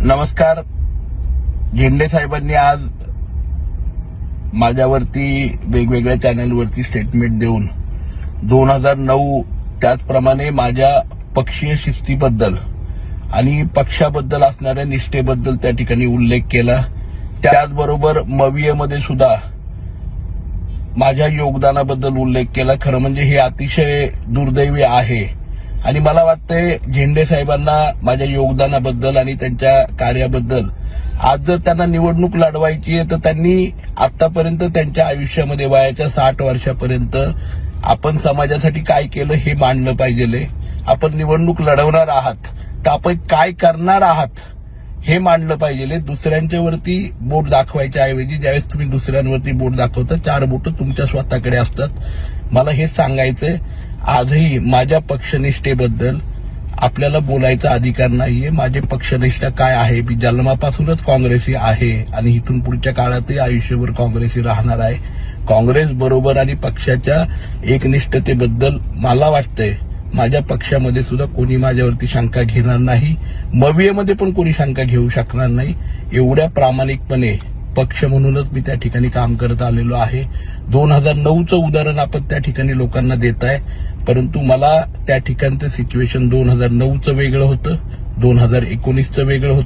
नमस्कार. झेंडे साहेबांनी आज माझ्यावरती वेगवेगळ्या चॅनलवरती स्टेटमेंट देऊन 2009 त्याचप्रमाणे माझ्या पक्षीय शिस्तीबद्दल आणि पक्षाबद्दल असणाऱ्या निष्ठेबद्दल त्या ठिकाणी उल्लेख केला. त्याचबरोबर मवियेमध्ये सुद्धा माझ्या योगदानाबद्दल उल्लेख केला. खरं म्हणजे हे अतिशय दुर्दैवी आहे आणि मला वाटतंय झेंडे साहेबांना माझ्या योगदानाबद्दल आणि त्यांच्या कार्याबद्दल आज जर त्यांना निवडणूक लढवायची आहे तर त्यांनी आतापर्यंत त्यांच्या आयुष्यामध्ये वयाच्या 60 वर्षापर्यंत आपण समाजासाठी काय केलं हे मांडलं पाहिजे. आपण निवडणूक लढवणार आहात तर आपण काय करणार आहात हे मांडलं पाहिजे. दुसऱ्यांच्या वरती बोट दाखवायच्या ऐवजी ज्यावेळेस तुम्ही दुसऱ्यांवरती बोट दाखवता 4 बोट तुमच्या स्वतःकडे असतात. मला हेच सांगायचंय, आजही माझ्या पक्षनिष्ठेबद्दल आपल्याला बोलायचा अधिकार नाहीये. माझी पक्षनिष्ठा काय आहे, मी जन्मापासूनच काँग्रेसी आहे आणि इथून पुढच्या काळातही आयुष्यभर काँग्रेसी राहणार आहे. काँग्रेस बरोबर आणि पक्षाच्या एकनिष्ठतेबद्दल मला वाटतंय माझ्या पक्षामध्ये सुद्धा कोणी माझ्यावरती शंका घेणार नाही. मवियेमध्ये पण कोणी शंका घेऊ शकणार नाही. एवढ्या प्रामाणिकपणे पक्ष म्हणूनच मी त्या ठिकाणी काम करत आलेलो आहे. 2009चं उदाहरण आपण त्या ठिकाणी लोकांना देत आहे, परंतु मला त्या ठिकाणचं सिच्युएशन 2009चं वेगळं होतं, 2019चं वेगळं होतं.